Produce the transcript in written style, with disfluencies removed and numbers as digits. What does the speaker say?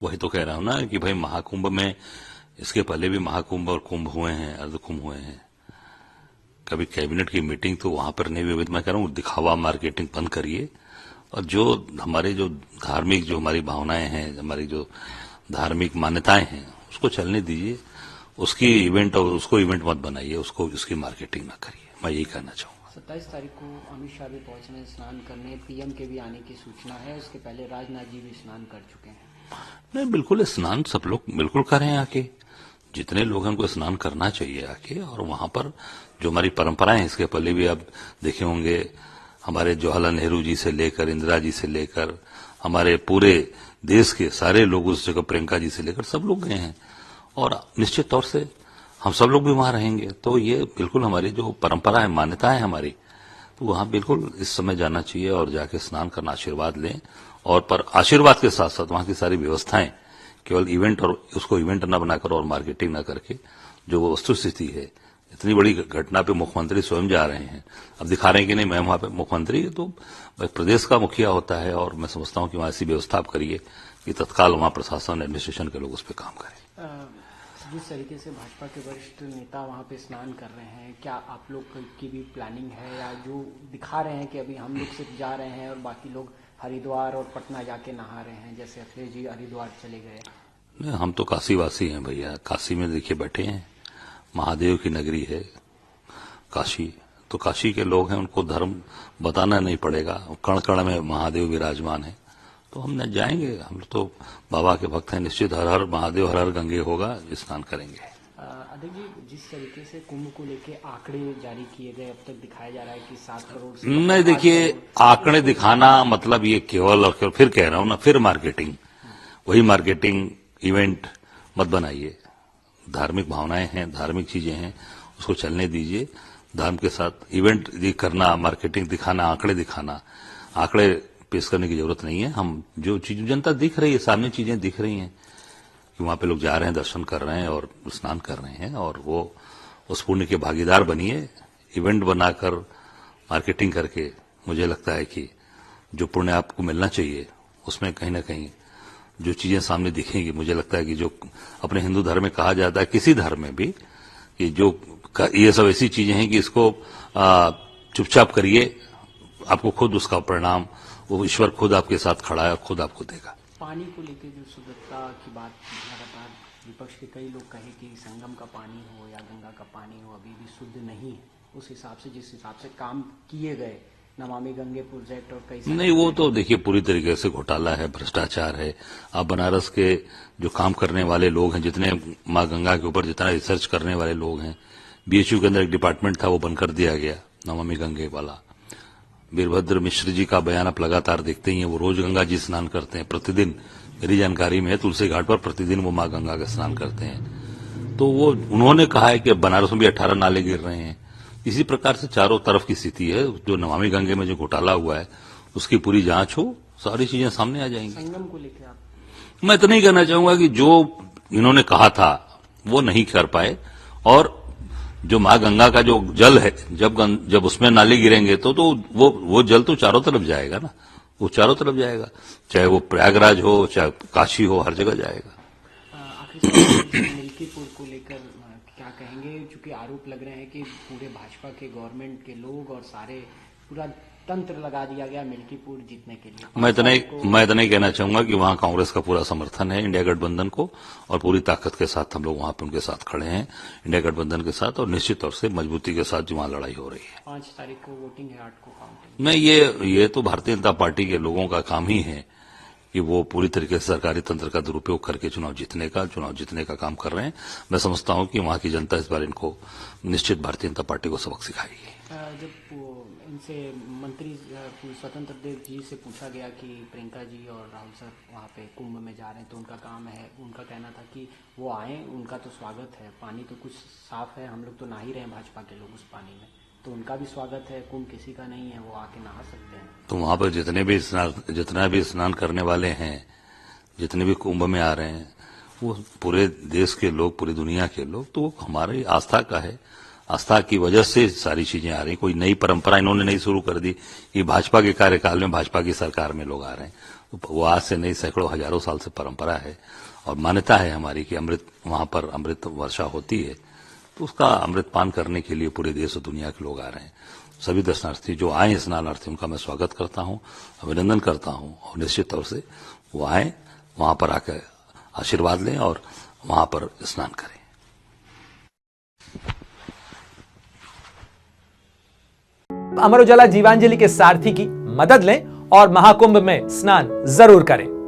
वही तो कह रहा हूं ना कि भाई महाकुंभ में इसके पहले भी महाकुंभ और कुंभ हुए हैं, अर्धकुंभ हुए हैं। कभी कैबिनेट की मीटिंग तो वहां पर नहीं हुई। मैं कह रहा हूं दिखावा मार्केटिंग बंद करिए और जो हमारे जो धार्मिक जो हमारी भावनाएं हैं, हमारी जो धार्मिक मान्यताएं हैं उसको चलने दीजिए। उसकी इवेंट और उसको इवेंट मत बनाइए, उसको उसकी मार्केटिंग ना करिए। मैं यही कहना चाहूंगा। 27 तारीख को अमित शाह भी पहुंचने स्नान करने, पीएम के भी आने की सूचना है। उसके पहले राजनाथ जी भी स्नान कर चुके हैं। नहीं, बिल्कुल स्नान सब लोग बिल्कुल करें आके। जितने लोग हैं उनको स्नान करना चाहिए आके। और वहां पर जो हमारी परंपराएं हैं, इसके पहले भी आप देखे होंगे, हमारे जवाहरलाल नेहरू जी से लेकर इंदिरा जी से लेकर हमारे पूरे देश के सारे लोग उस जगह, प्रियंका जी से लेकर सब लोग गए हैं। और निश्चित तौर से हम सब लोग भी वहां रहेंगे। तो ये बिल्कुल हमारी जो परंपरा है, मान्यता है हमारी, तो वहां बिल्कुल इस समय जाना चाहिए और जाके स्नान करना, आशीर्वाद लें। और पर आशीर्वाद के साथ साथ वहां की सारी व्यवस्थाएं, केवल इवेंट और उसको इवेंट न बनाकर और मार्केटिंग न करके, जो वो वस्तुस्थिति है, इतनी बड़ी घटना पे मुख्यमंत्री स्वयं जा रहे हैं। अब दिखा रहे हैं कि नहीं मैं वहां पे मुख्यमंत्री, तो प्रदेश का मुखिया होता है। और मैं समझता हूं कि वहां ऐसी व्यवस्था आप करिए कि तत्काल वहां प्रशासन, एडमिनिस्ट्रेशन के लोग उस पर काम करें। जिस तरीके से भाजपा के वरिष्ठ नेता वहां पे स्नान कर रहे हैं, क्या आप लोग की भी प्लानिंग है, या जो दिखा रहे हैं कि अभी हम लोग सिर्फ जा रहे हैं और बाकी लोग हरिद्वार और पटना जाके नहा रहे हैं, जैसे अखिलेश जी हरिद्वार चले गए? नहीं, हम तो काशीवासी हैं भैया। काशी में देखिए बैठे हैं, महादेव की नगरी है काशी। तो काशी के लोग हैं, उनको धर्म बताना नहीं पड़ेगा। कण कण में महादेव विराजमान है, तो हम न जाएंगे। हम तो बाबा के भक्त हैं, निश्चित हर हर महादेव हर हर गंगे होगा, स्नान करेंगे। अध्यक्ष जी, जिस तरीके से कुंभ को लेके आंकड़े जारी किए गए, अब तक दिखाया जा रहा है कि 7 करोड़ से नहीं, देखिए आंकड़े दिखाना मतलब ये केवल और केवल, फिर कह रहा हूं ना, फिर मार्केटिंग, वही मार्केटिंग इवेंट मत बनाइए। धार्मिक भावनाएं हैं, धार्मिक चीजें हैं, उसको चलने दीजिए। धर्म के साथ इवेंट ये करना, मार्केटिंग दिखाना, आंकड़े दिखाना, आंकड़े पेश करने की जरूरत नहीं है। हम जो चीज जनता दिख रही है, सामने चीजें दिख रही हैं कि वहां पे लोग जा रहे हैं, दर्शन कर रहे हैं और स्नान कर रहे हैं, और वो उस पुण्य के भागीदार बनिए। इवेंट बनाकर मार्केटिंग करके मुझे लगता है कि जो पुण्य आपको मिलना चाहिए उसमें कहीं ना कहीं जो चीजें सामने दिखेंगी, मुझे लगता है कि जो अपने हिंदू धर्म में कहा जाता है, किसी धर्म में भी, कि जो ये सब ऐसी चीजें हैं कि इसको चुपचाप करिए, आपको खुद उसका परिणाम, वो ईश्वर खुद आपके साथ खड़ा है और खुद आपको देगा। पानी को लेकर जो शुद्धता की बात लगातार विपक्ष के कई लोग कहे कि संगम का पानी हो या गंगा का पानी हो, अभी भी शुद्ध नहीं है। उस हिसाब से, जिस हिसाब से काम किए गए, नमामि गंगे प्रोजेक्ट और कई नहीं, वो तो देखिए पूरी तरीके से घोटाला है, भ्रष्टाचार है। आप बनारस के जो काम करने वाले लोग हैं, जितने माँ गंगा के ऊपर जितना रिसर्च करने वाले लोग हैं, बीएचयू के अंदर एक डिपार्टमेंट था, वो बंद कर दिया गया, नमामि गंगे वाला। वीरभद्र मिश्र जी का बयान आप लगातार देखते ही हैं, वो रोज गंगा जी स्नान करते हैं प्रतिदिन। मेरी जानकारी में है, तुलसी घाट पर प्रतिदिन वो माँ गंगा का स्नान करते हैं। तो वो उन्होंने कहा है कि बनारस में भी 18 नाले गिर रहे हैं। इसी प्रकार से चारों तरफ की स्थिति है। जो नमामि गंगे में जो घोटाला हुआ है उसकी पूरी जांच हो, सारी चीजें सामने आ जाएंगी। संगम को लेकर आप? मैं इतना ही कहना चाहूंगा कि जो इन्होंने कहा था वो नहीं कर पाए। और जो माँ गंगा का जो जल है, जब उसमें नाले गिरेंगे तो वो जल तो चारों तरफ जाएगा ना, वो चारों तरफ जाएगा, चाहे वो प्रयागराज हो, चाहे काशी हो, हर जगह जाएगा। आखिर मिल्कीपुर को लेकर क्या कहेंगे? चूंकि आरोप लग रहे हैं कि पूरे भाजपा के गवर्नमेंट के लोग और सारे पूरा तंत्र लगा दिया गया मिल्कीपुर जीतने के लिए। मैं इतना ही कहना चाहूंगा कि वहां कांग्रेस का पूरा समर्थन है इंडिया गठबंधन को, और पूरी ताकत के साथ हम लोग वहां पे उनके साथ खड़े हैं, इंडिया गठबंधन के साथ, और निश्चित तौर से मजबूती के साथ जो वहां लड़ाई हो रही है। 5 तारीख को वोटिंग है, 8 को काउंटिंग। नहीं, ये तो भारतीय जनता पार्टी के लोगों का काम ही है कि वो पूरी तरीके से सरकारी तंत्र का दुरुपयोग करके चुनाव जीतने का काम कर रहे हैं। मैं समझता हूं कि वहां की जनता इस बार इनको निश्चित भारतीय जनता पार्टी को सबक सिखाएगी। जब इनसे मंत्री स्वतंत्र देव जी से पूछा गया कि प्रियंका जी और राहुल सर वहाँ पे कुंभ में जा रहे हैं, तो उनका काम है, उनका कहना था कि वो आए, उनका तो स्वागत है, पानी तो कुछ साफ है, हम लोग तो नहा ही रहे हैं भाजपा के लोग उस पानी में, तो उनका भी स्वागत है, कुंभ किसी का नहीं है, वो आके नहा सकते हैं। तो वहां पर जितना भी स्नान करने वाले हैं, जितने भी कुंभ में आ रहे हैं, वो पूरे देश के लोग, पूरी दुनिया के लोग, तो हमारी आस्था का है। आस्था की वजह से सारी चीजें आ रही। कोई नई परंपरा इन्होंने नहीं शुरू कर दी कि भाजपा के कार्यकाल में भाजपा की सरकार में लोग आ रहे हैं। वो आज से नहीं, सैकड़ों हजारों साल से परंपरा है और मान्यता है हमारी कि अमृत, वहां पर अमृत वर्षा होती है, तो उसका अमृत पान करने के लिए पूरे देश और दुनिया के लोग आ रहे हैं। सभी दर्शनार्थी जो आए स्नानार्थी, उनका मैं स्वागत करता हूं, अभिनंदन करता हूं और निश्चित तौर से वो आए, वहां पर आकर आशीर्वाद लें और वहां पर स्नान करें। अमर उजाला जीवांजलि के सारथी की मदद लें और महाकुंभ में स्नान जरूर करें।